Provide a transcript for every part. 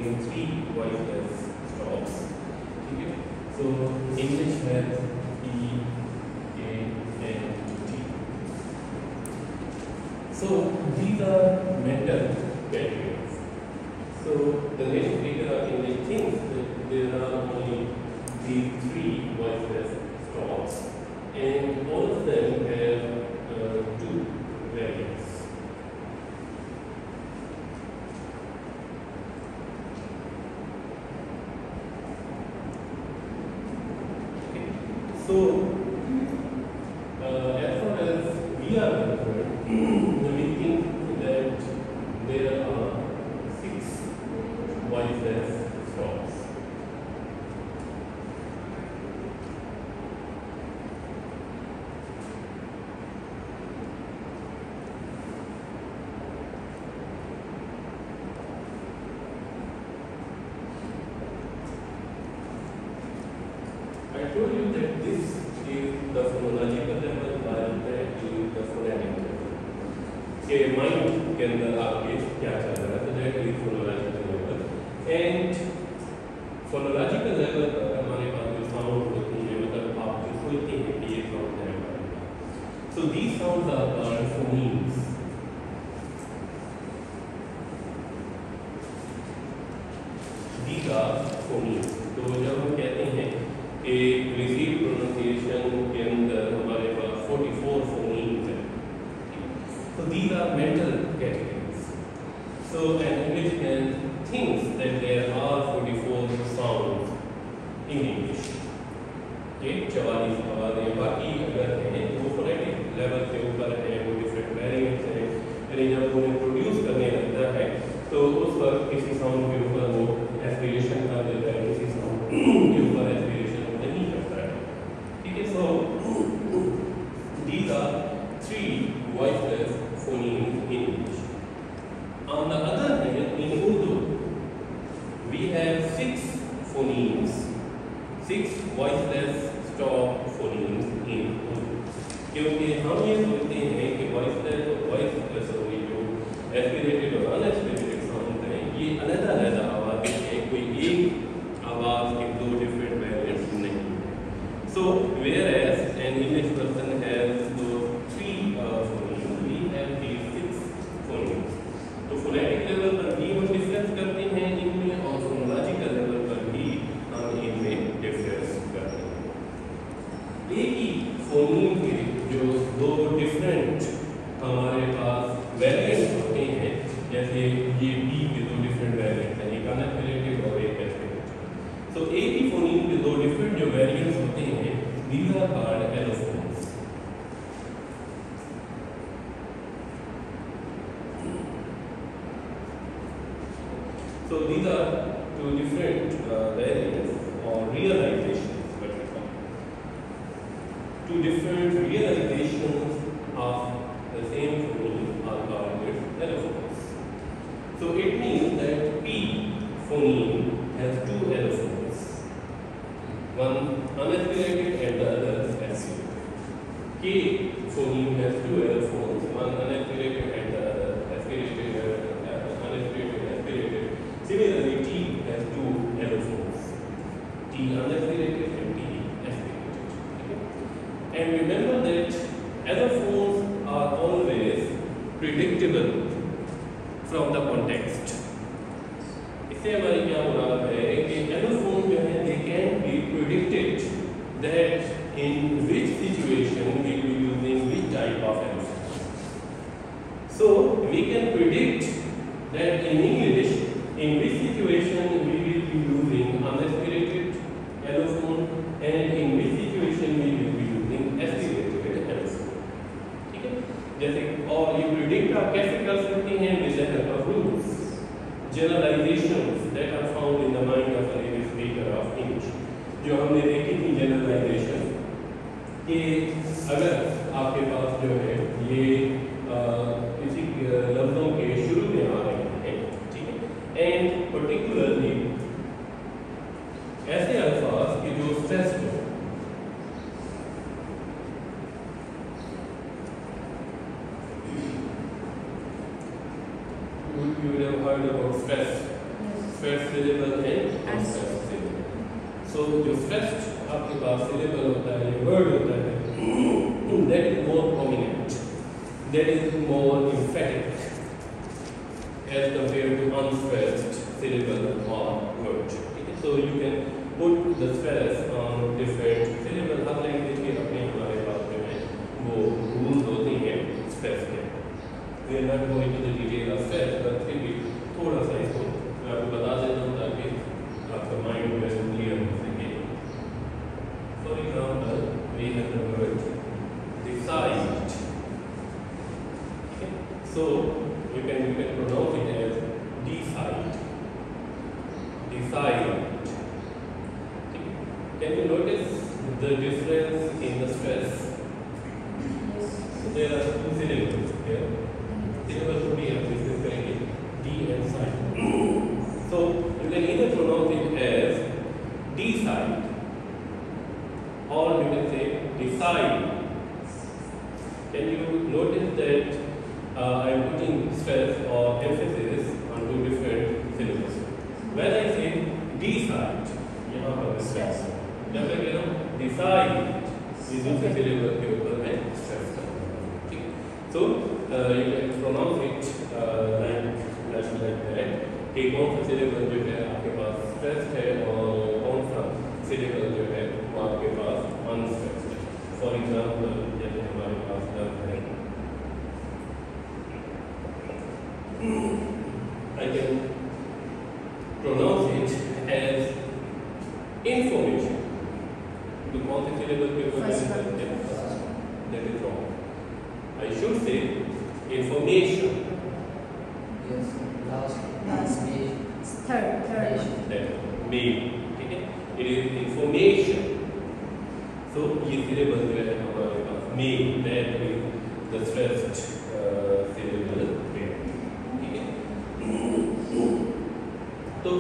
having three voiceless stops. ठीक है, so English has E, A, and T. So these are mental categories. So the next speaker of English thinks that there are only these three voiceless stops, and all of them have two variants. Okay. So as far as we are concerned, we think that there are six voiceless stops. I told you that this is the phonological level, while that is the phonetic level. के mind के अंदर आपके क्या चल रहा है, तो that is phonological level. And phonological level पर हमारे पास जो साउंड होती है, मतलब आप जो सुनते हैं कि ये साउंड है हमारे पास, so these sounds are called phonemes. These are phonemes. तो जब हम कहते हैं कि रिसीव प्रोनाउंसिएशन के अंदर हमारे पास 44 फोनीम्स हैं, so these are mental categories. So an Englishman thinks that there are 44 sounds in English. Okay, 44 आवाज़ें बाकी अगर हैं वो फोनेटिक लेवल से ऊपर है, वो डिफरेंट वेरिएंट्स हैं, यानी जब उन्हें प्रोड्यूस करने लगता है तो उस वक्त किसी साउंड के ऊपर वो एस्पिरेशन कर देता है, किसी साउंड के ऊपर एस्पिरेशन नहीं करता है. ठीक है, so these are three voiceless phonemes in English. On the other hand, in Urdu, we have six phonemes, six voiceless stop phonemes in Urdu. क्योंकि हम ये सोचते हैं कि voiceless और voiceless जो aspirated और unaspirated sounds हैं, ये अलग-अलग आवाज़ें हैं, कोई एक आवाज़ के दो different variants नहीं है. So whereas an English person has those three phonemes, we have these six phonemes. तो phonetic level पर भी हम डिस्कस करते हैं इनमें, और phonological level पर भी हम इनमें डिस्कस करते हैं. एक ही फोनीम के जो दो डिफरेंट हमारे पास वेरिएंट्स होते हैं, जैसे ये बी के दो डिफरेंट वेरिएंट्स हैं, एक अनएस्पिरेटेड और एक एस्पिरेटेड. तो एक ही फोनीम के दो डिफरेंट जो वेरिएंट्स होते हैं, these are called allophones. So these are two different variants or realizations, what we call. Two different realizations of the same phoneme are called allophones. So it means that P phoneme has two allophones, one unaspirated and the other aspirated. K phoneme has two allophones, one unaspirated and the other aspirated, unaspirated, aspirated. Similarly, T has two allophones, T unaspirated and T aspirated. Okay? And remember that allophones are always predictable from the context. इससे हमारी क्या मुराद है कि allophones जो हैं, they can be predicted that in which situation we will be using which type of allophone. So we can predict that in English, in which situation we will be using unaspirated allophone and in which situation we will be using aspirated allophone. ठीक है, जैसे और ये predict आप कैसे कर सकते हैं, with the help of rules, generalizations that are found in the mind of a native speaker of English. जो हमने देखी थी generalization कि अगर आपके पास जो है ये किसी लफ्ज़ों के शुरू में आ रहे हैं, ठीक है, एंड पर्टिकुलरली ऐसे अल्फाज के जो स्ट्रेस हो, you would have heard about stress stress syllable and unstressed syllable. So जो स्ट्रेस्ड आपके पास सिलेबल होता है, वर्ड होता है, that is more prominent, that is more emphatic as compared to unstressed syllable or word. So you can put the stress on different syllable. Her language के अपने हमारे पास जो है वो रूल्स होते हैं स्ट्रेस के। We are not going to the detail of stress, but फिर भी थोड़ा सा इसको मैं आपको बता देता हूँ ताकि आपका माइंड जो है क्लियर हो सके। For example, we have the word decide. So you can pronounce it as decide. Decide. Can you notice the difference in the stress? So there are two syllables here. Syllable to be discussed करेंगे D and side. So you can either pronounce it as decide or you can say decide. Can you notice that I am putting stress or emphasis on two different syllables? When I say decide, यहाँ पर stress, जब मैं कह रहा हूँ decide, ये दूसरे syllable के ऊपर मैं stress करूँगा, ठीक? So you can pronounce it like that कि कौन सा syllable जो है आपके पास stressed है और कौन सा syllable जो है वो आपके पास unstressed है. For example, जैसे हमारे पास verb है, I can pronounce it as information. तो कौन से syllable के ऊपर that is wrong. I should say information. Yes, last third. May, ठीक है? It is information. So ये syllable जो है हमारे पास may, that is the stressed syllable there. ठीक है? तो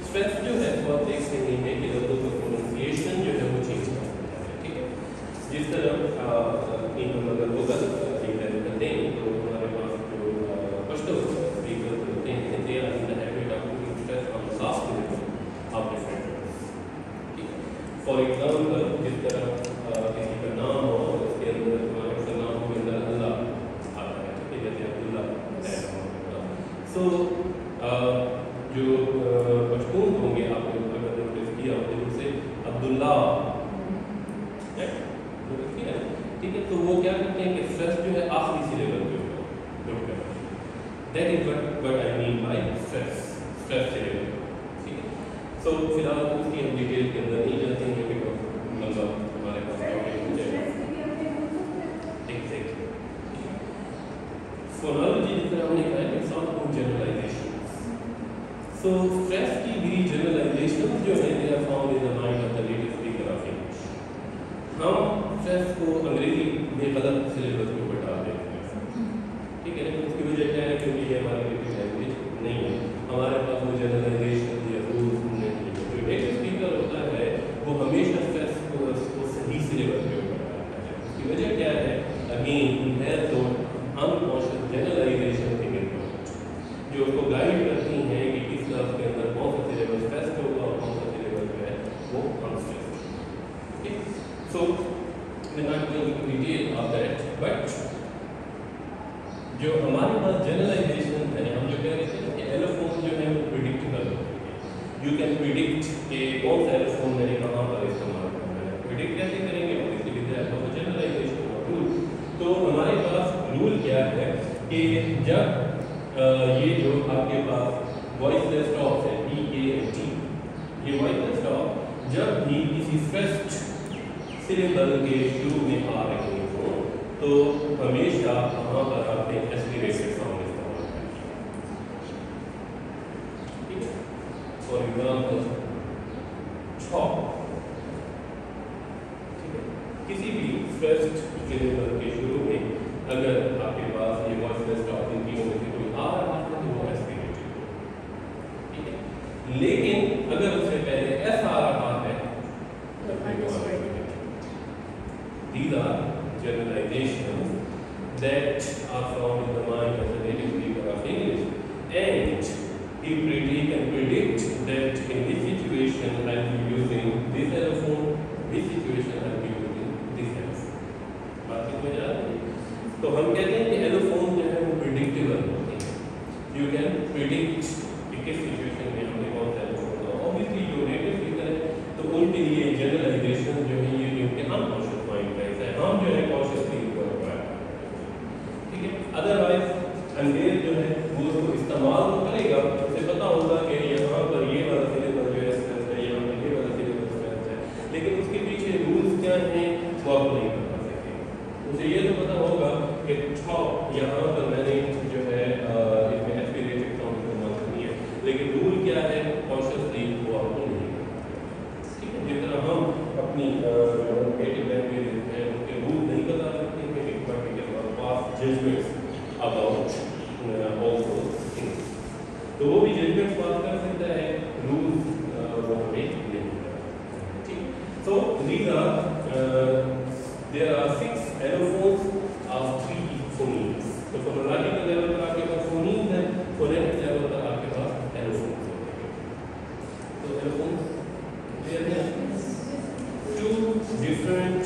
स्ट्रेस जो है वो आप देख रहे हैं कि लफ्ज़ों का प्रोनाउंसिएशन जो है वो चेंज कर देता है, ठीक है? जिस तरह इन अगर वो गलत करते हैं तो हमारे पास जो पश्तो स्पीकर होते हैं they are in the habit of putting stress on the last syllable of different words, ठीक है? फॉर एग्जांपल जिस तरह किसी का नाम हो और उसके अंदर हमारे पास नाम के अंदर अल्लाह आता है, ठीक है? जैसे अब्दुल्ला। सो जो पश्तून होंगे आपने अगर नोटिस किया होगा उनसे अब्दुल्ला, नोटिस किया, ठीक है? तो वो क्या करते हैं कि स्ट्रेस जो है आखिरी सिलेबल के ऊपर नोट करते हैं। That is what I mean by stress syllable, ठीक है? सो फिलहाल उसकी हम डिटेल के अंदर नहीं जाते हैं बिकॉज मतलब हमारे पास एग्जैक्टली फोनोलॉजी जिस तरह हमने कहा है सम जनरलाइजेशन। So stress की भी generalization जो है they are found in the mind of the native speaker of English. हम stress को अंग्रेजी में गलत सिलेबस में बैठा देते हैं, ठीक है? उसकी वजह क्या है क्योंकि ये हमारी नेटिव लैंग्वेज नहीं है, हमारे पास वो जनरलाइजेशन या रूल्स नहीं है। जो नेटिव स्पीकर होता है वो हमेशा स्ट्रेस को सही सिलेबस में बैठाता है। उसकी वजह क्या है? Again he has those unconscious generalization in his mind जो उसको गाइड करती हैं कि किस क्लास के अंदर कौन सा सिलेबस स्ट्रेस्ड होगा और कौन सा सिलेबस जो है वो unstressed. Okay, so we not going into detail of that, but जो हमारे पास जनरलाइजेशन है, हम जो कह रहे थे कि एलोफोन जो है वो प्रिडिक्टेबल होती है। यू कैन प्रिडिक्ट कि कौन सा एलोफोन मैंने कहाँ पर इस्तेमाल करना है। प्रिडिक्ट कैसे करेंगे? Obviously with the help of generalisation rule. तो हमारे पास रूल क्या है कि जब ये जो आपके पास वॉइसलेस टॉक है EAT, ये वॉइसलेस टॉक जब भी किसी स्ट्रेस्ड सिलेबल के शुरू में आ रहे हो तो हमेशा वहाँ पर आपने एस्पिरेटेड साउंड इस्तेमाल करना, ठीक है? फॉर एग्जाम्पल चॉप, ठीक है? किसी भी स्ट्रेस्ड सिलेबल के शुरू में अगर आपके पास ये वॉइसलेस टॉक इन तीनों में से कोई आ रहा है तो वो एस्पिरेटेड हो, ठीक है? लेकिन अगर उससे पहले एस आ रहा है तो these are generalizations that are found in the mind of the native speaker of English, and he can predict that in this situation I'll be using this allophone, this situation I'll be using this allophone. बात समझ आ रही है? तो हम कहते हैं कि allophone जो है वो प्रिडिक्टेबल होते हैं. यू कैन प्रिडिक्ट कि किस सिचुएशन में हमने कौन सा एलोफोन होगा. ऑब्वियसली जो नेटिव स्पीकर है तो उनके लिए जनरलाइजेशन जो है ये उनके अनकॉन्शियस माइंड का हिस्सा है. हम जो है कॉन्शियसली इनको एक्वायर करते हैं. ठीक है. अदरवाइज अंग्रेज जो है वो उसको इस्तेमाल तो करेगा, उसे पता होगा कि यहाँ पर ये वाला सिलेबस जो है स्ट्रेस है, यहाँ पर ये वाला सिलेबस स्ट्रेस है, लेकिन उसके पीछे रूल्स क्या हैं वो आप नहीं बता सकते. उसे ये तो पता होगा कि यहाँ पर मैंने जो है इसमें एस्पिरेटेड साउंड इस्तेमाल करनी है, लेकिन रूल क्या है कॉन्शियसली वो आपको नहीं पता. ठीक है. जिस तरह हम अपनी नेटिव लैंग्वेज है उनके रूल नहीं बता सकते हैं, but we can pass judgements about all those things. तो वो भी जजमेंट्स पास कर सकता है, रूल्स वो हमें नहीं पता. ठीक. So these are there are 6 allophones of 3 phonemes. तो फोनोलॉजिकल लेवल पर आपके पास फोनीम्स हैं, फोनेटिक लेवल पर आपके पास एलोफोन्स होते हैं. तो एलोफोन्स क्लियर है. 2 different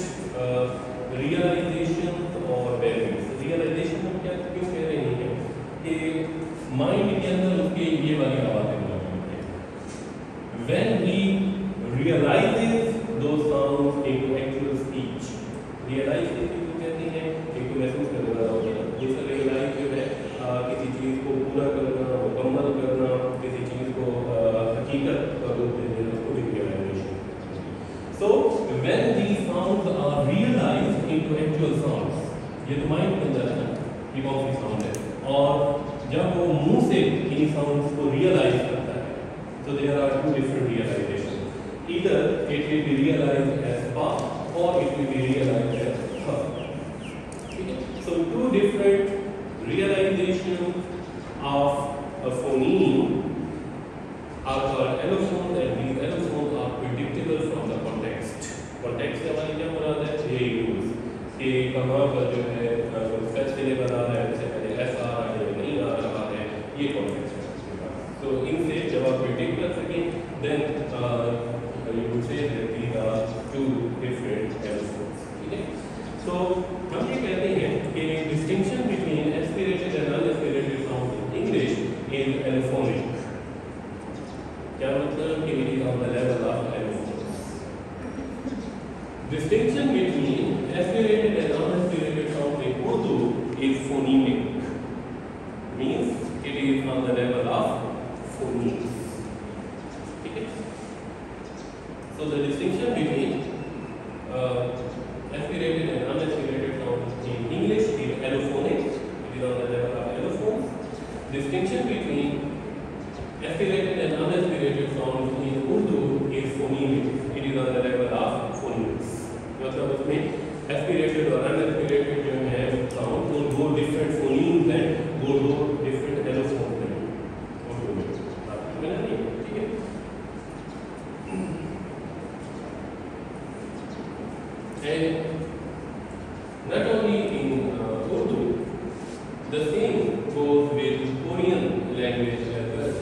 realization और values. रियलाइजेशन हम क्या क्यों कह रहे हैं कि माइंड के अंदर उसके ये वाली आवाजें मौजूद हैं. When he realizes those sounds into actual speech, realize कहते हैं एक तो महसूस करने वाला होता है. दूसरा रियलाइज जो है किसी चीज़ को पूरा करना, मुकम्मल करना, किसी चीज़ को हकीकत का रूप देना, उसको भी realisation. So when these sounds are realized into actual sounds, ये तो माइंड के अंदर है ना कि कौन सी साउंड है, और जब वो मुंह से इन साउंड्स को रियलाइज करता है तो there are 2 different realizations. Either it will be realized as pa or it will be realized as ha. So 2 different realizations of a phoneme are called allophones, and these allophones are predictable from the context. Context से हमारी क्या मुराद है? ये use कि कहाँ पर जो है स्ट्रेस लेवल आ रहा है, जैसे पहले एस आ रहा है नहीं आ रहा है, ये कॉन्टेक्स्ट है. तो इनसे जब आप प्रिडिक्ट कर सकें then you would say that these are 2 different allophones. ठीक है. So हम ये कहते हैं कि distinction between aspirated and unaspirated sound in English is allophonic. क्या मतलब कि it is on the level of allophones. Distinction between aspirated and unaspirated sound in Urdu is phonemic. Means it is on the level of phonemes. Okay. So the distinction between aspirated and unaspirated sound in English is allophonic. It is on the level of allophones. Distinction between aspirated and unaspirated sounds in Urdu is phonemic. It is on the level of phonemes. मतलब उसमें aspirated और unaspirated जो है sound वो 2 different phonemes हैं, वो 2 different allophones हैं. उर्दू में आपको मिला नहीं? ठीक है. And not only in Urdu, the same goes with Korean language as well.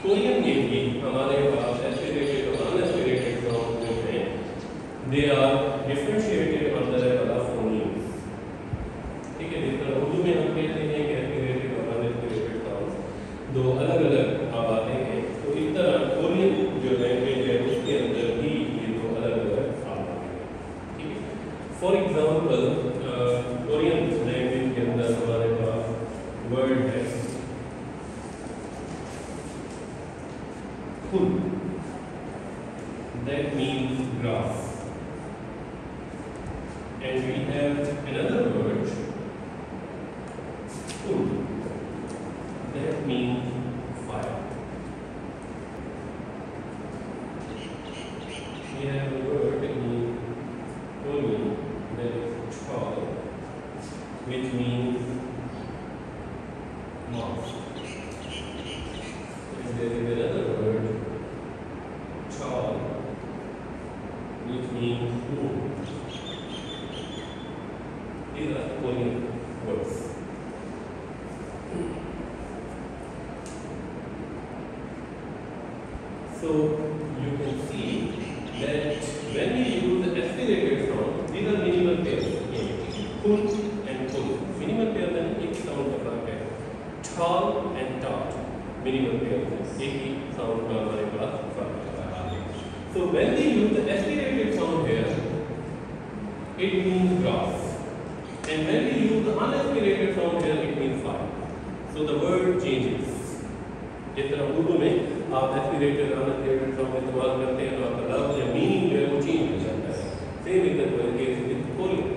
Korean में भी हमारे पास aspirated और unaspirated sounds जो हैं, they are differentiated on the level of phonemes. ठीक है. जिस तरह उर्दू में हम कहते हैं कि aspirated और unaspirated sounds 2 अलग-अलग आवाज़ें हैं, तो इस तरह कोरियन जो लैंग्वेज है उसके अंदर भी फॉर एग्जाम्पल कोरियन लैंग्वेज के अंदर हमारे पास वर्ड है फुल, that means grass, and we have another word फुल, that means fire. We have a word in Korean that is chol, which means mouth. And there is another word, chol, which means moon. These are Korean words. So you can see that when we use the aspirated sound, these are minimal pairs. Kun and kun. Minimal pair में एक ही sound का फर्क है. Tall and tart. Minimal pair में एक ही sound का हमारे पास फर्क है. So when we use the aspirated sound here, it means grass. And when we use the unaspirated sound here, it means fire. So the word changes. जिस तरह उर्दू में आप एस्पिरेटेड अनएस्पिरेटेड साउंड इस्तेमाल करते हैं तो आपका लफ्ज या मीनिंग जो है वो चेंज हो जाता है. Same is the case with Korean.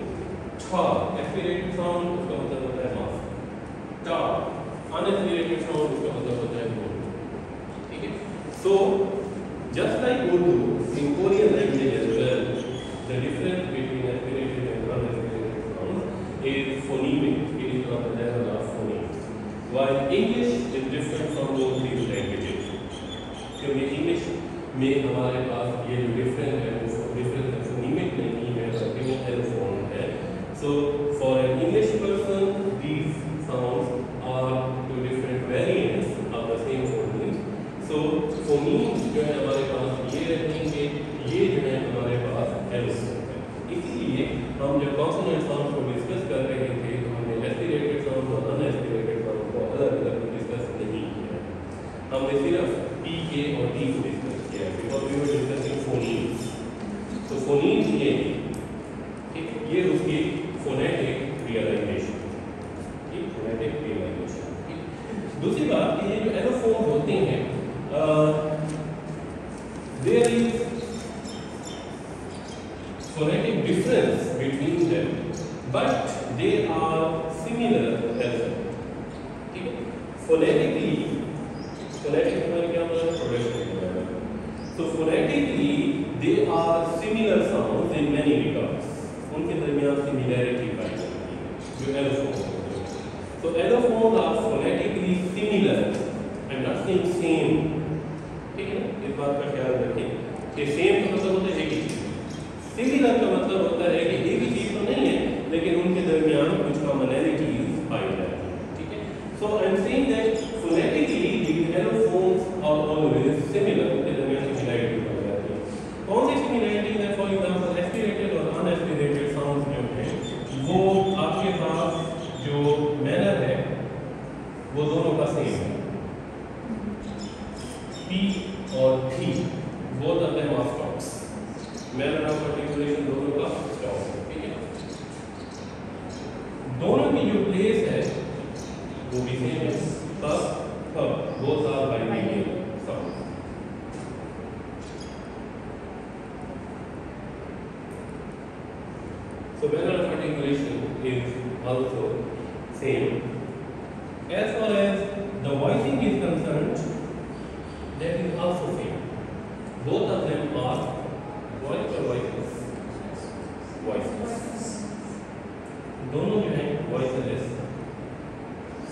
था एस्पिरेटेड साउंड उसका मतलब होता है मास्क. टा अनएस्पिरेटेड साउंड उसका मतलब होता है गोल्ड. ठीक है. So just like Urdu in Korean language as well the difference between aspirated and unaspirated sound is phonemic. It is on the level of phoneme. While English is different from both these languages, क्योंकि English में हमारे पास ये जो difference है वो difference फोनीमिक नहीं है बल्कि एलोफोन है. So for an English person, these sounds are two different variants of the same phoneme. So phonemes जो है हमारे पास ये रहेंगे, ये जो है हमारे पास एलोफोन है. इसीलिए हम जब कॉन्सोनेंट साउंड को डिस्कस कर रहे थे तो हमने एस्पिरेटेड साउंड और अनएस्पिरेटेड अलग-अलग डिस्कस नहीं किया. हमने सिर्फ पी के और टी को डिस्कस किया because we were discussing phonemes. तो फोनीम्स ये उसकी फोनेटिक रियलाइजेशन. ठीक, फोनेटिक रियलाइजेशन. दूसरी बात कि ये जो एलोफोन होते हैं there is phonetic difference between them but they are similar as well. Phonetically, phonetic क्या मतलब progression. So phonetically, they are similar sounds in many regards. उनके दरमियान similarity पाई जाती है जो allophones होते हैं. So allophones are phonetically similar. I'm not saying same. ठीक है ना, इस बात का ख्याल रखें कि same का मतलब होता है एक ही चीज. Similar का मतलब होता है कि एक ही चीज तो नहीं है लेकिन उनके दरमियान कुछ commonalities पाई जाती है. So I'm saying that phonetically these allophones are always similar. उनके दरमियान similarity पाई जाती है. कौन सी similarity है? For example, aspirated और unaspirated sounds जो हैं वो आपके पास जो manner है वो दोनों का सेम है. P और T both of them are stops. Manner of articulation दोनों का stop है. ठीक है. दोनों की जो place है वो भी सेम है. both are bilingual sounds. So manner of articulation is also same. As far as the voicing is concerned, that is also same. Both of them are voice or voiceless. Voiceless. दोनों जो हैं voiceless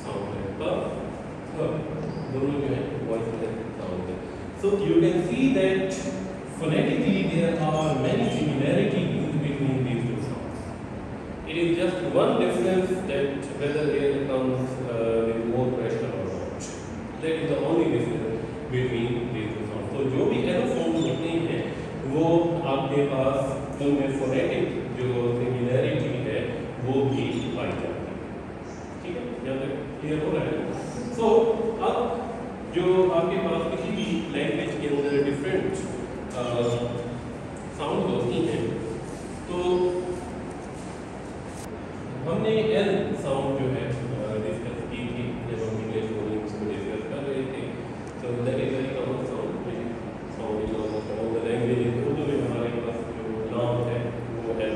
sound है. दोनों जो है voiceless sound है. So you can see that phonetically there are many similarities between these two sounds. It is just one difference that whether air comes with more pressure or not. That is the only difference between these two sounds. So जो भी allophones होते हैं वो आपके पास उनमें phonetic जो similarity है वो भी पाई जाती है. ठीक है, यहाँ तक क्लियर हो रहा है. So अब जो आपके पास किसी भी लैंग्वेज के अंदर डिफरेंट साउंड होती हैं तो हमने एल साउंड जो है डिस्कस की थी जब हम इंग्लिश फोनीम्स को डिस्कस कर रहे थे. तो that is very common sound sound in almost all the language. Urdu में हमारे पास जो नाम है वो एल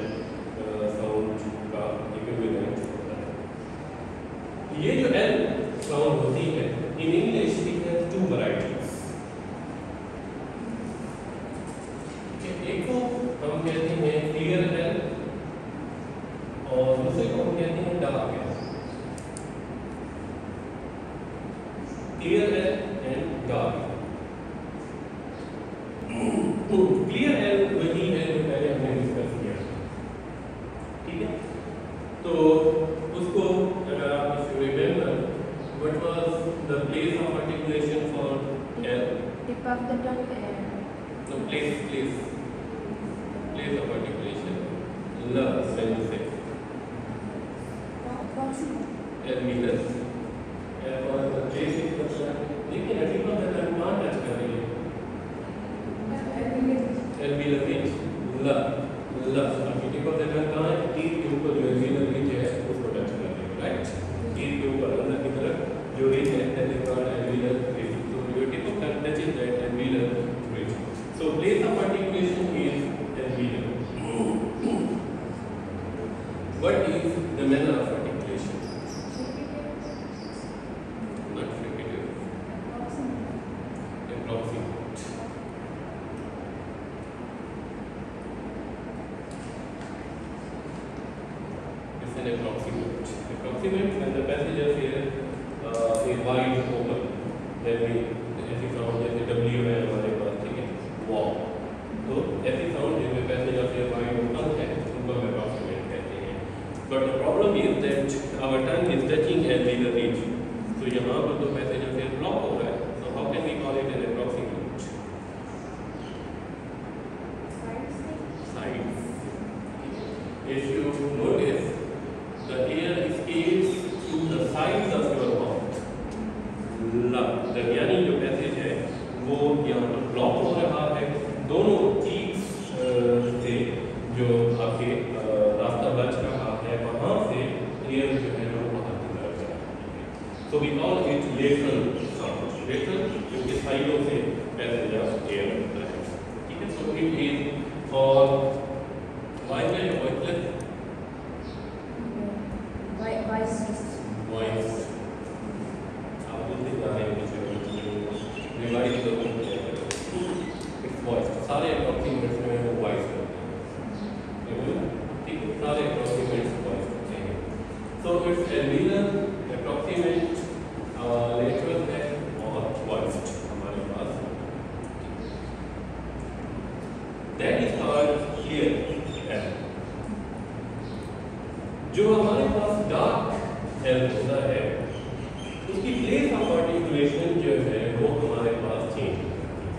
साउंड का इक्विवेलेंट होता है. ये जो एल साउंड होती है in English it has two varieties. एक को हम कहते हैं clear L और दूसरे को हम कहते हैं dark L. Clear L and dark L. Clear L वही है जो पहले हमने डिस्कस किया. ठीक है, तो उसको अगर आप remember what was the place of articulation for L. Tip of the tongue and So place of articulation. L when you say alveolus. और place is लेकिन टिप ऑफ द टंग कहाँ टच कर रही है? alveolar ridge. ल tip of the टंग कहाँ है? Teeth के ऊपर जो alveolar ridge है उसको टच कर रही है, राइट? टीथ के ऊपर अंदर की तरफ जो ridge है that is called alveolar ridge. So your tip of tongue touches that alveolar ridge. So place of articulation is alveolar. What is the manner of articulation? Not fricative. Approximate. It's an approximate. Approximate when the passage of air is wide open. That means ऐसी sound जैसे W है हमारे पास, ठीक है? Wow. तो ऐसी sound जिसमें passage of air wide open है, उनको हम approximate कहते हैं. But the problem is that our tongue is touching alveolar ridge. So यहाँ पर तो passage of air block हो रहा है. So how can we call it an approximate? Sides. If you notice, the air escapes through the sides of your mouth. दरमियानी जो passage है वो यहाँ पर ब्लॉक हो रहा है. दोनों चीक्स से जो आपके रास्ता बच रहा है वहाँ से एयर जो है वो बाहर की तरफ जा रही है. So we call it lateral sound. Lateral क्योंकि साइडों से पैसेज ऑफ एयर होता है, ठीक है? So it is for voiceless or voiceless? Voice. आप बोलते जा रहे हैं मुझे रिवाइज करो. It's voice. सारे approximates में वो voice होते हैं, ठीक है? सारे approximates voice होते हैं. So it's alveolar, approximate, lateral है और voiced हमारे पास. That is called clear L. जो हमारे पास dark L होता है उसकी place of articulation जो है वो हमारे पास change होती है.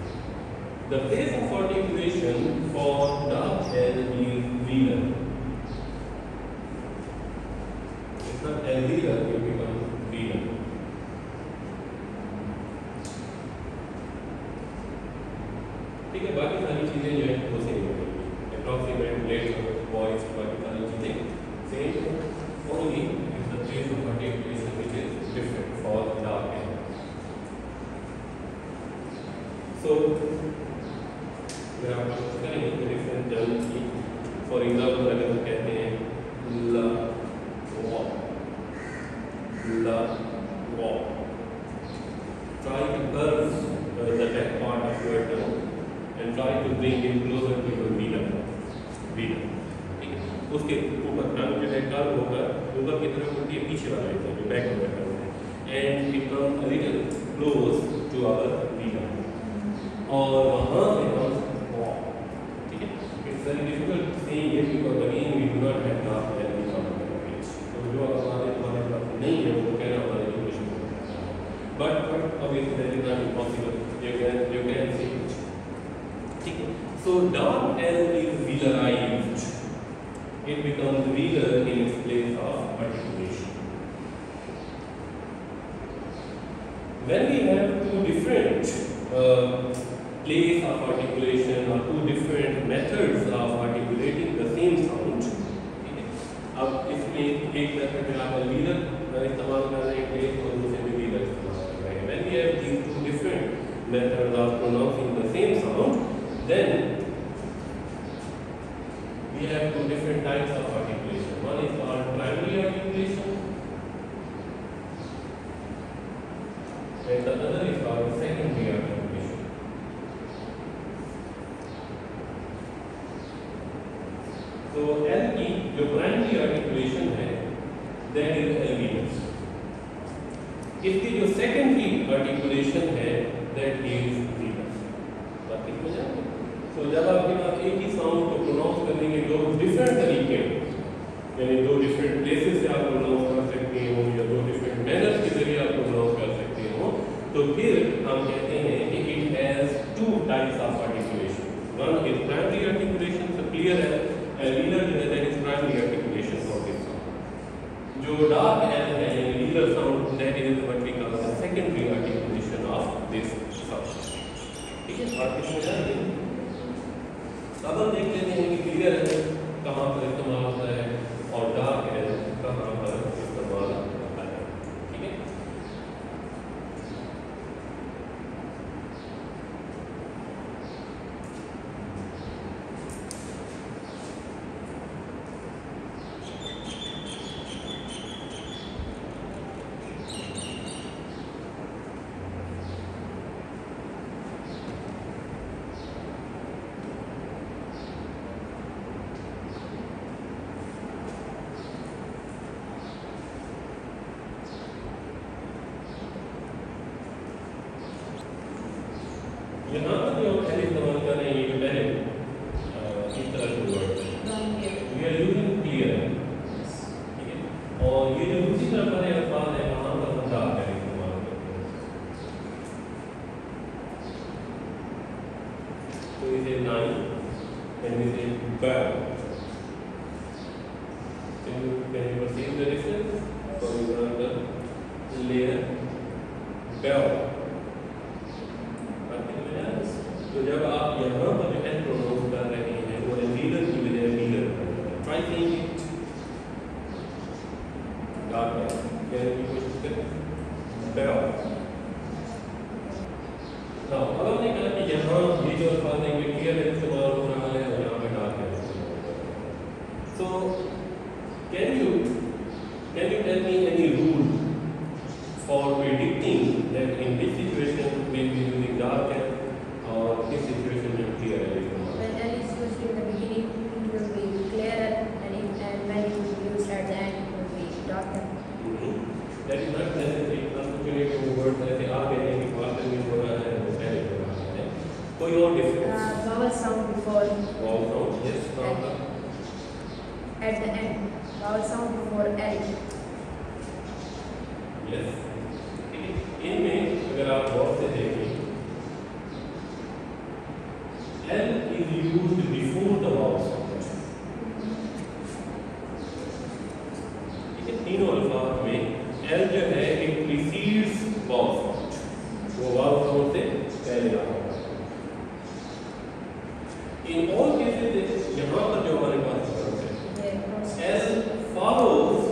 The place of articulation for dark L is velar. It's not alveolar, it becomes velar. ठीक है? बाकी सारी चीजें जो है वो सेम होंगी. Approximate, lateral, voice, बाकी सारी चीजें same है. Only is the place of articulation which is different for dark L. So अगर आप कुछ करेंगे तो डिफरेंट टर्म्स की, फॉर एग्जाम्पल अगर हम कहते हैं ल Waugh, try to curve the back part of your tongue and try to bring it closer to your velar. ठीक है? उसके ऊपर टंग जो है कर्व होगा ऊपर की तरफ होती है, पीछे वाला हिस्सा जो बैक ऑफ द टंग है, and it come a little close to our velar. और वहाँ से हम ठीक है, it's very difficult saying it because again we do not have dark L in our language. तो जो हमारे पास नहीं है वो कहना हमारे इंग्लिश में होता है. But obviously that is not impossible. You can say it. ठीक है? So dark L is velarized. It becomes velar in its place of articulation. When we have two different place of articulation or two different methods of articulating the same sound, ठीक है? अब इसमें एक method में आप alveolar इस्तेमाल कर रहे हैं और दूसरे में velar इस्तेमाल कर रहे हैं. When we have these two different methods of pronouncing the same sound, then we have two different types of articulation. One is called primary articulation and the other is called secondary articulation. So L की जो primary articulation है that is alveolus. इसकी जो secondary articulation है that is velar. बात ठीक हो जाएगी? तो जब आपके पास एक ही साउंड को प्रोनाउंस करने के दो डिफरेंट तरीके हैं, यानी दो डिफरेंट प्लेसेस से आप प्रोनाउंस कर सकते हो या दो डिफरेंट मैनर्स के जरिए आप प्रोनाउंस कर सकते हो, तो फिर हम कहते हैं कि जो डार्क एल है यानी leader sound, that is what we call the secondary articulation of this sound. ठीक है, बात समझ आ रही है? अब हम देख लेते हैं कि क्लियर है कहाँ पर इस्तेमाल होता है और डार्क एल कहाँ पर इस्तेमाल होता है। ठीक है, यहाँ पर जो एल इस्तेमाल कर रहे हैं ये जो पहले इस तरह के word we are using clear. ठीक है, और ये जो दूसरी तरफ वाले अल्फाज है वहाँ पर हम डार्क एल इस्तेमाल करते हैं। तो इसे नाइन एंड इसे बैल। Can you perceive the difference? For example, layer, bell. तो जब आप यहाँ पर जो एल प्रोनाउंस कर रहे हैं वो लीडर की बजाय लीडर कर रहे हैं। Try saying it dark L, कहने की कोशिश करें बेल। तो अब हमने कहा कि यहाँ ये जो अल्फाज है ये क्लियर एल इस्तेमाल हो रहा है और यहाँ पे डार्क एल इस्तेमाल हो रहा है। So can you tell me any rule for predicting that in this situation we will be using dark L or this situation में clear L इस्तेमाल? When L is used in the beginning, it will be clear and when you use at the end, it will be dark L. That is not necessary. Unfortunately, वो word ऐसे आ गए हैं कि fast में हो रहा है वो पहले हो रहा है। कोई और difference? Vowel sound before Vowel sound, yes, now at the end. Vowel sound before L. yes. इनमें अगर आप गौर से देखें L is used before the vowel sound. ठीक है, तीनों अल्फाज में L जो है it precedes vowel sound, वो vowel sound से पहले आता है। In all cases यहाँ पर जो हमारे पास difference है L follows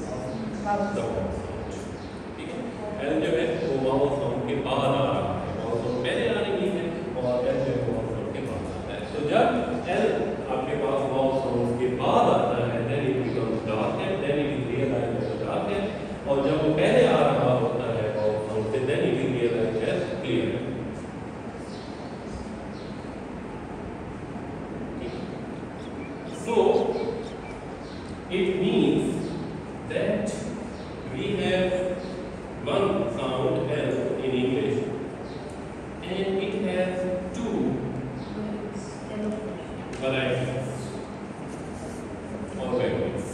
the vowel sound। ठीक है, L जो है वो vowel sound के बाद आ रहा है, vowel sound पहले आ रही है और L जो है vowel sound के बाद आता है। तो जब L आपके पास vowel sound के बाद आता है then it becomes dark L, then it is realized as dark L, और जब वो पहले आ रहा होता है vowel sound से then it is realized as clear L। So it means that we have one sound L in English and it has two varieties or variants।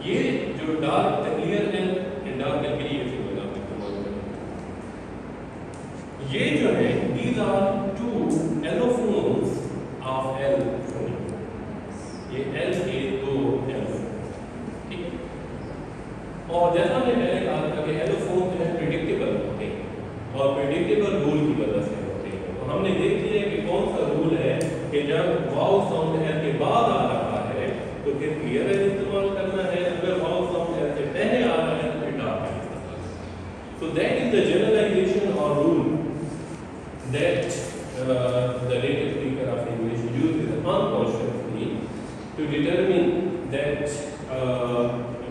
ये जो dark clear L and dark L के लिए symbol आप इस्तेमाल करें, ये जो है these are two allophones of L phone। ये L के दो L, ठीक है, और जैसा मैंने पहले कहा था कि एलोफोन जो है प्रेडिक्टेबल होते हैं और प्रेडिक्टेबल रूल की वजह से होते हैं। तो हमने देख लिया कि कौन सा रूल है कि जब वाउ साउंड एल के बाद आ रहा है तो फिर क्लियर एल इस्तेमाल करना है, अगर वाउ साउंड एल से पहले आ रहा है तो फिर डार्क एल इस्तेमाल करना है। So that is the generalization और rule that the native speaker of English uses unconsciously to determine that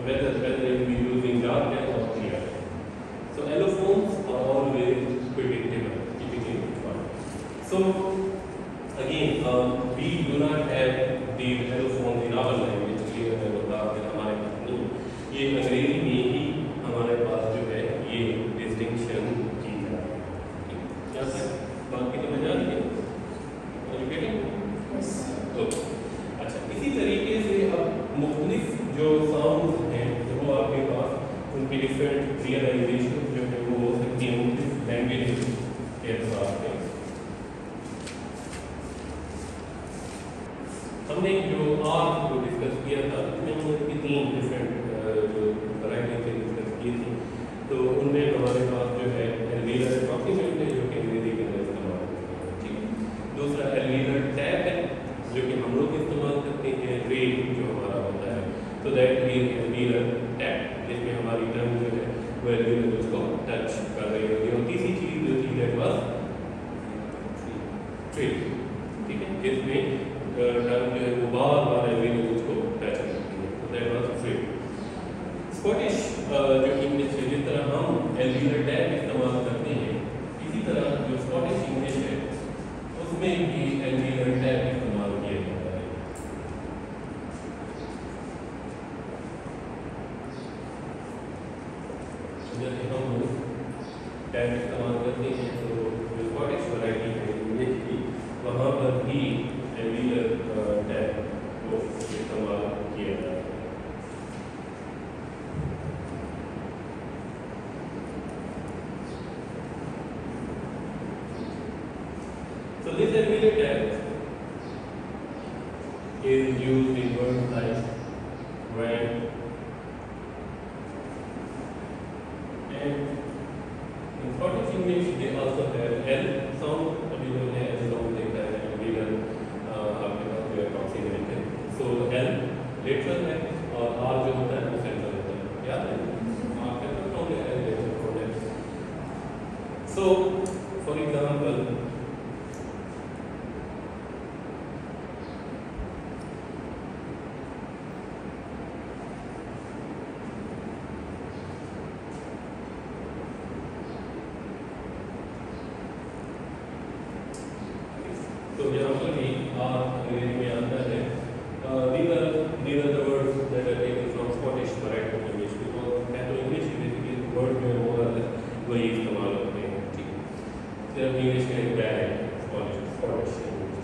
whether you will be using dark L or clear L. So allophones are always predictable, keeping in mind. So again, we do not have these allophones in our language, clear L or dark L हमारे पास नहीं। ये अंग्रेजी में ही हमारे पास जो है ये distinction की जाती है। क्या सर बाकी तो समझ आ रही है? अच्छा, इसी तरीके से अब मुख्तलिफ जो साउंड हैं वो आपके पास उनकी डिफरेंट रियलाइजेशन जो है वो हो सकती है मुख्तलिफ लैंग्वेज के हिसाब से। हमने जो आज को डिस्कस किया था उसमें तो दैट इज एल्वियुलर टैप, जिसमें हमारी टंग जो है वो एल्वियुलर उसको टच कर रही होती है। और तीसरी चीज जो थी दैट वाज ट्रिल, ठीक है, जिसमें टंग जो है वो बार-बार एल्वियुलर उसको टच करती है, तो दैट वाज ट्रिल। स्कॉटिश जो इंग्लिश है, जिस तरह हम एल्वियुलर टैप इस्तेमाल करते हैं, इसी तरह जो स्कॉटिश इंग्लिश है उसमें भी एल्वियुलर टैप इस्तेमाल किया जाता है। जैसे हम लोग टैप इस्तेमाल करते हैं तो जो स्कॉटिश वैरायटी है इंग्लिश की, वहाँ पर भी एल्वियुलर टैप को इस्तेमाल किया जाता है। So this alveolar tap is used in words like when and in Scottish English they also have L sound, अभी जो है L sound देखा है alveolar आपके पास जो approximate है, so L lateral है और R जो होता है वो central होता है, याद है आपके पास sound है L lateral है। So for example तो यहाँ पर भी अंग्रेजी में आता है, these are the words that are taken from Scottish variety of English, because Anglo English basically word में more or less वही इस्तेमाल होते हैं, ठीक है। सिर्फ इंग्लिश का एक बैग है Scottish English.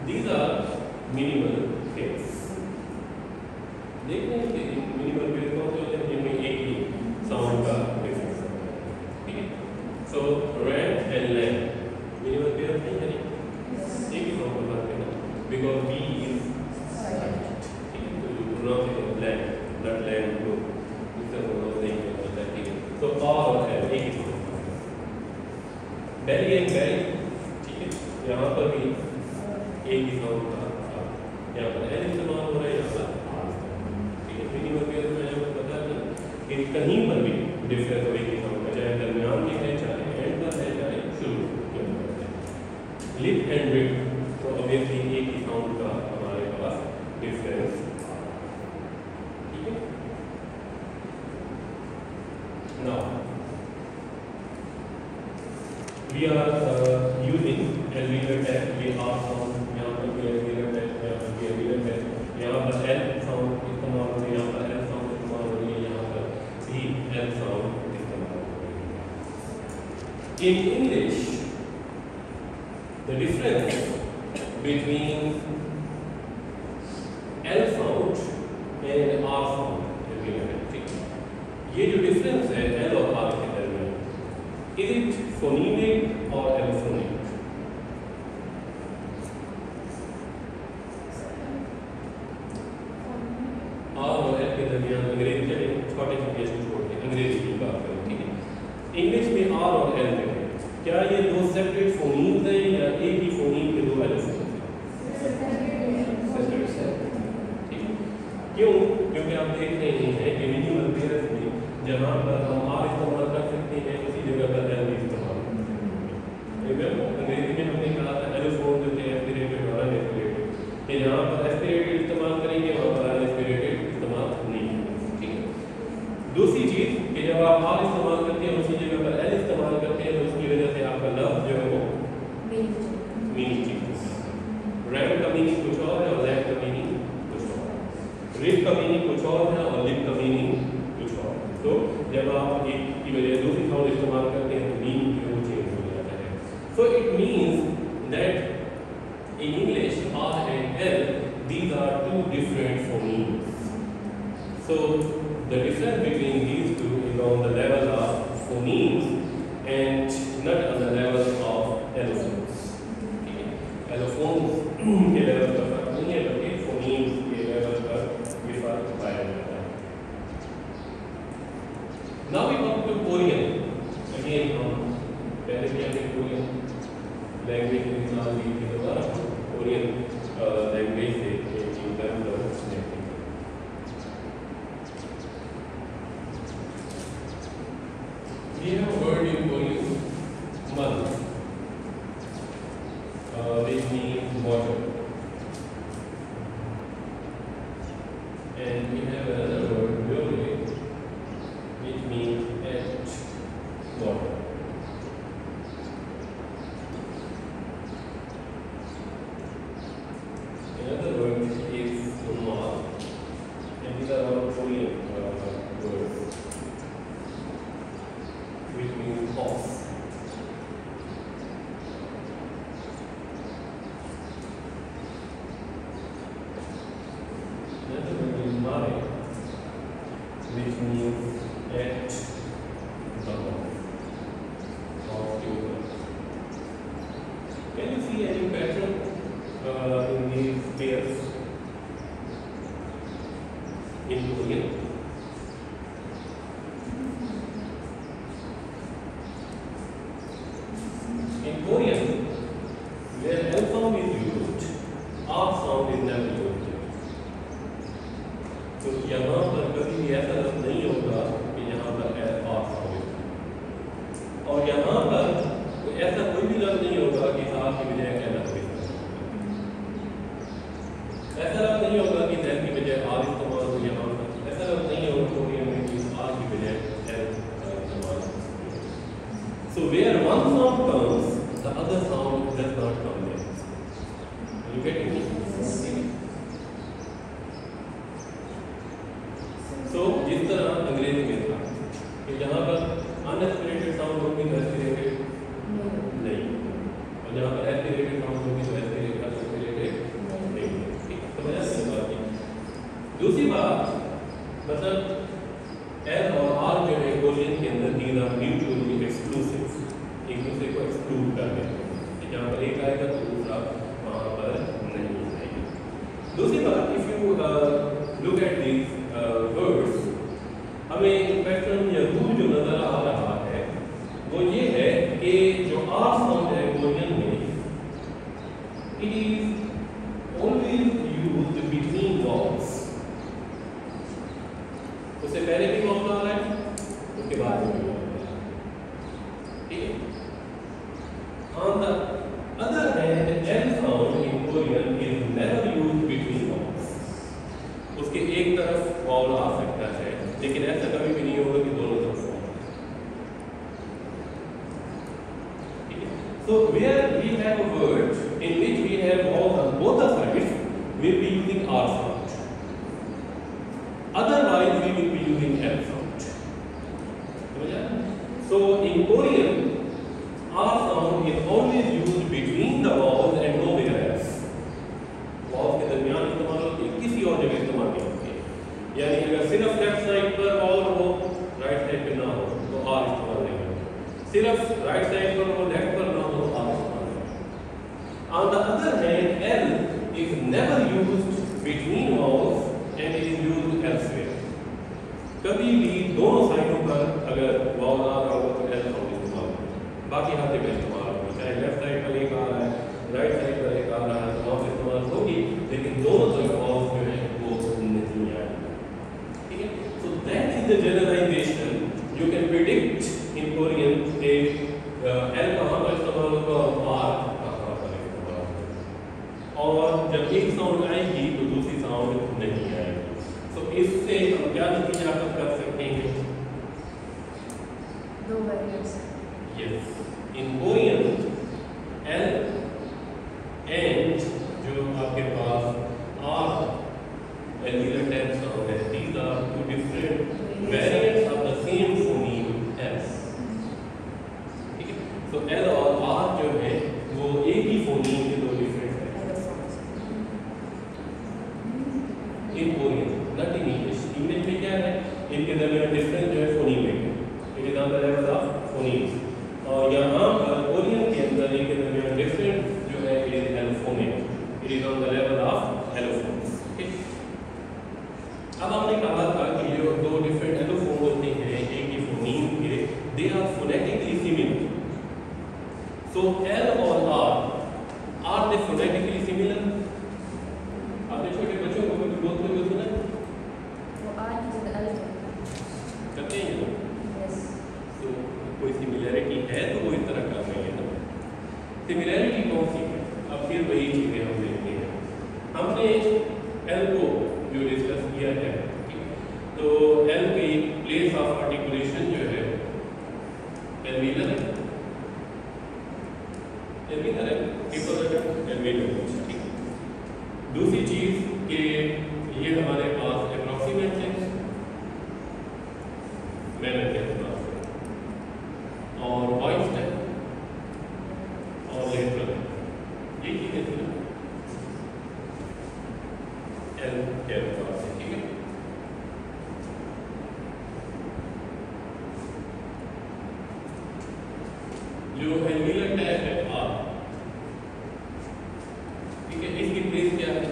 These are minimal things। देखते हैं कि मिनिमल पेयर कौन से होते हैं जिनमें एक ही साउंड का डिफरेंस होता है, ठीक है। So red and land minimal pair नहीं है, एक ही साउंड का है ना, बिकॉज बी इज साइलेंट, ठीक है, तो यू डू नॉट से लैंड, नॉट लैंड को इससे बोलो नहीं होता है, ठीक है। तो और है एक ही साउंड, बेली एंड बेली, ठीक है, यहाँ पर भी एक ही साउंड का, यहाँ पर एल इस्तेमाल हो रहा है, यहाँ पर मिनिमल पेयर में मैंने बता दिया कि कहीं पर भी डिफरेंस हो एक ही साउंड का, चाहे दरमियान में है, चाहे एंड पर है, चाहे शुरू में है। लिप एंड रिप तो ऑब्वियसली एक ही साउंड का हमारे पास डिफरेंस, ठीक है। Now we are using alveolar tap, ये आर साउंड, यहाँ पर भी एल्वियुलर टैप, यहाँ पर भी एल्वियुलर टैप, यहाँ पर एल साउंड इस्तेमाल हो रही है, यहाँ पर एल साउंड इस्तेमाल हो रही है, यहाँ पर भी एल साउंड इस्तेमाल हो रही है। In English, the difference between L sound and R sound is given, ये जो डिफरेंस है L और R के दरमियान, is it phonemic or allophonic? और L के दरमियान अंग्रेजी चले, स्कॉटिश इंग्लिश को छोड़ के अंग्रेजी की बात करें, ठीक है। इंग्लिश में R और L में है, क्या ये दो सेपरेट फोनीम्स हैं या एक ही फोनीम के दो एलोफोन्स हैं? ठीक है, क्यों? क्योंकि आप देख रहे हैं कि मिनिमल पेयर्स में जहाँ पर हम R इस्तेमाल कर सकते हैं उसी जगह पर L भी इस्तेमाल कर सकते हैं। अंग्रेजी में हमने कहा था एलोफोन जो थे एस्पिरेटेड और अनएस्पिरेटेड, कि जहाँ पर एस्पिरेटेड इस्तेमाल करेंगे वहाँ पर अनएस्पिरेटेड इस्तेमाल नहीं करेंगे, ठीक है। दूसरी चीज़ कि जब आप R इस्तेमाल करते हैं उसी जगह पर L इस्तेमाल करते हैं, तो उसकी वजह से आपका लफ्ज़ जो है वो मीनिंग चेंज होता है। रैम का मीनिंग कुछ और है और लैम का मीनिंग कुछ और है, रिप का मीनिंग कुछ और है और लिप का मीनिंग कुछ और है। तो जब आप एक की वजह दूसरी साउंड कोरियन लैंग्वेज की मिसाल दी थी दोबारा कोरियन लैंग्वेज से in terms of netting. We have a word in Korean, month, which means water, and we have another word, Yole, which means at water. Another word is Sunma, and these are all Korean words, which means off. Another word is Mare, which means at the mouth of the open. Can you see any pattern in these pairs in Korean? In Korean, where L sound is used, R sound is never used. तो यहाँ पर कभी भी ऐसा लफ्ज़ नहीं होगा कि यहाँ पर R sound है, और यहाँ पर ऐसा कोई भी लफ्ज़ नहीं होगा कि R की बजाय L है। ऐसा लफ्ज़ नहीं होगा कि Z की बजाय R इस्तेमाल हो यहाँ पर, ऐसा लफ्ज़ नहीं होगा कोरियन में कि R की बजाय L इस्तेमाल हो। So where one sound comes, the other sound does not come there. Are you getting me? So जिस तरह अंग्रेजी में था कि जहाँ पर अनएस्पिरेटेड साउंड होगी तो एस्पिरेटेड नहीं, और जहाँ पर एस्पिरेटेड साउंड होगी तो एस्पिरेटेड नहीं। ठीक है, समझ आती है बात की। दूसरी बात, मतलब एल और आर जो है कोरियन के अंदर दीज आर म्यूचुअली एक्सक्लूसिव, एक दूसरे को एक्सक्लूड कर देते हैं कि जहाँ पर एक आएगा तो दूसरा वहाँ पर नहीं आएगा। दूसरी बात, if you look at these words, हमें पैटर्न या रूल जो नजर आ रहा है वो ये है कि जो आर साउंड है कोरियन में, it is always used between vowels. उससे पहले भी वॉवल आ रहा है, उसके बाद भी वॉवल आ रहा है। ठीक है। On the other hand, L sound in Korean is never used between vowels. उसके एक तरफ वॉवल आ सकता है, लेकिन ऐसा कभी भी नहीं होगा कि दोनों तरफ वॉवल। ठीक है। So where we have a word in which we have vowels on both the sides, we will be using R sound. Otherwise, we will be using L sound. So in Korean, R sound is always used between the vowels and nowhere else. Vowels के दरमियान इस्तेमाल होती है, किसी और जगह इस्तेमाल नहीं होती है। यानी अगर सिर्फ लेफ्ट साइड पर vowel हो, राइट साइड पे ना हो, तो R इस्तेमाल नहीं होगा। सिर्फ राइट साइड पर हो, लेफ्ट पर ना हो, तो R इस्तेमाल नहीं होगा। On the other hand, L is never used between vowels and it is used elsewhere. कभी भी दोनों साइडों पर अगर vowel आ रहा हो तो L sound इस्तेमाल होगा, बाकी हर जगह इस्तेमाल होगी। चाहे लेफ्ट साइड पर एक आ रहा है, राइट साइड पर एक आ रहा है, तो वहाँ पर इस्तेमाल होगी, लेकिन दोनों तरफ vowels जो है वो नहीं आएगी। ठीक है। So that is the generalization you can predict in Korean कि L कहाँ पर इस्तेमाल होगा और R कहाँ पर इस्तेमाल होगा, और जब एक साउंड आएगी तो दूसरी साउंड नहीं आएगी। तो इससे हम क्या नतीजा कर सकते हैं? दो variants. Yes. In Korean, L and जो आपके पास R and these are 10 sound है, these are two different variants of the same phoneme S. ठीक है। So L और R जो है वो एक ही phoneme के दो different है। In Korean, not in English. English में क्या है? इनके दरमियान different जो है phoneme है। It is on the level of phonemes. और यहाँ पर कोरियन के अंदर इनके दरमियान different जो है it is allophonic. It is on the level of allophones. ठीक। अब हमने कहा था कि ये दो different allophone होते हैं एक ही phoneme के, they are phonetically similar. So L और R, are they phonetically similar? आपने छोटे बच्चों को कभी बोलते हुए सुना है? वो R की जगह L करते हैं ये? Yes. तो कोई सिमिलैरिटी है तो वो इस तरह कर रहे हैं ना। सिमिलैरिटी कौन सी है? अब फिर वही चीज़ें हम देखते हैं। हमने L को जो डिस्कस किया है, तो L की प्लेस ऑफ आर्टिकुलेशन जो है एल्विलर है, एल्विलर है, एल्विलर। दूसरी चीज कि ये हमारे पास अप्रोक्सीमेट है मैनर के एतबार से, और वॉइस है और लेटरल, ये चीजें थी ना एल के एतबार से, ठीक है। जो एल्विलर टैग है आर, ठीक है, इसकी प्लेस क्या है?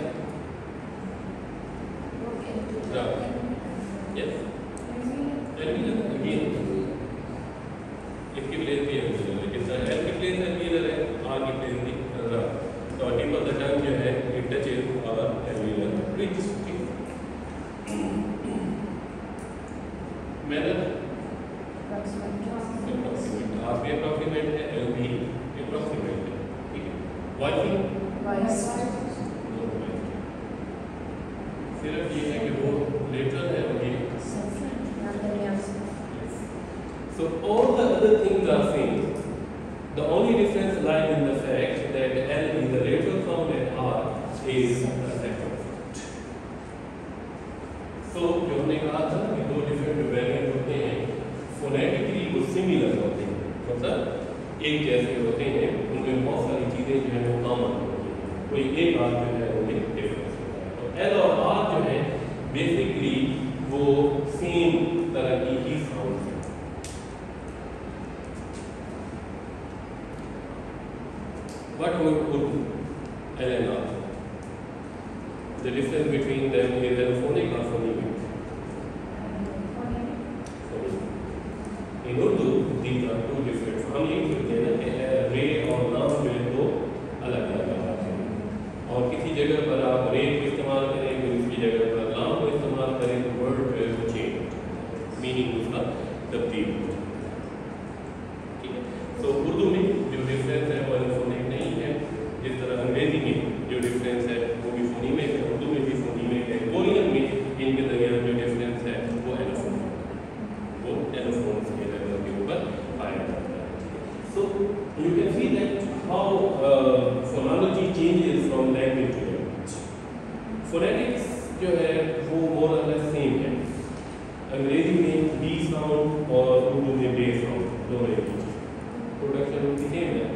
यस, एल्विलर अगेन इसकी प्लेस भी एल्विलर है, कितना एल की प्लेस एल्विलर है, आर की प्लेस भी रा, तो टिप ऑफ द टंग जो है it touches our alveolar ridge. Manner R भी अप्रोक्सीमेट है, एल भी अप्रोक्सीमेट है, ठीक है। वॉइस सिर्फ ये है कि वो लेटरल है और ये, so all the other things are same. The only difference lies in the fact that L is the lateral sound and R is the second sound. So जो हमने कहा था कि दो डिफरेंट वेरिएंट होते हैं, फोनेटिकली वो सिमिलर होते हैं, मतलब एक जैसे होते हैं, उनमें बहुत सारी चीजें जो है वो कॉमन होती हैं, कोई एक बात जो है उनमें डिफरेंस होता है। तो L और R जो है बेसिकली वो सेम तरह की ही साउंड है। What about Urdu? L and R. The difference between them is alphonic or phonemic. In Urdu, these are two different. हम ये कहते हैं ना कि रे और नाम जो है दो अलग अलग आवाज़ हैं, और किसी जगह पर आप रे को इस्तेमाल करें, दूसरी जगह पर नाम को इस्तेमाल करें, तो वर्ड जो है वो चेंज, मीनिंग उसका तब्दील हो जाता है, ठीक है। तो उर्दू में जो डिफरेंस है वो एल्फोनिक नहीं है, जिस तरह अंग्रेजी में जो डिफरेंस है वो भी फोनीमिक है, उर्दू में भी फोनीमिक है, कोरियन में इनके दरमियान जो डिफरेंस है वो एलोफोनिक, वो एलोफोन्स के लेवल के ऊपर पाया जाता है। So you can see that how phonology changes from language to language. Phonetics जो है वो मोर और लेस सेम है, अंग्रेजी में बी साउंड और उर्दू में बे साउंड दोनों एक ही चीज़, प्रोडक्शन उनकी सेम है,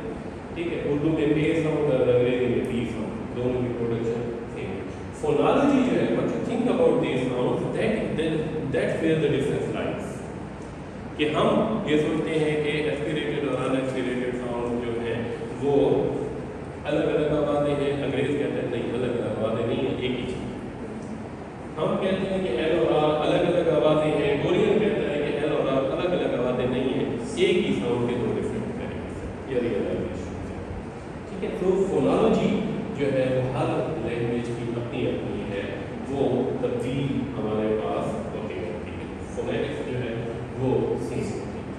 ठीक है। उर्दू में बे साउंड और अंग्रेजी में बी साउंड, दोनों की प्रोडक्शन सेम है। फोनोलॉजी जो है, what you think about this sounds, that's where the difference lies, कि हम ये सोचते हैं कि एस्पिरेटेड और अनएस्पिरेटेड साउंड जो है वो अलग अलग आवाज़ें हैं, अंग्रेज कहते हैं नहीं, अलग अलग आवाज़ें नहीं है, एक ही चीज़। हम कहते हैं कि एल और आर अलग अलग आवाज़ें हैं, कोरियन कहता है कि एल और आर अलग अलग आवाज़ें नहीं है, एक ही साउंड के दो डिफरेंट वेरिएंट्स हैं या रियलाइजेशन है, ठीक है। तो फोनोलॉजी जो है वो हर लैंग्वेज की अपनी अपनी है, वो तब्दील हमारे पास होती रहती है, फोनेटिक्स जो है वो सेम होती है,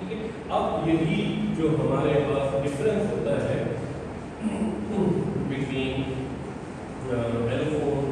ठीक है। अब यही जो हमारे पास डिफरेंस होता है बिटवीन एलोफोन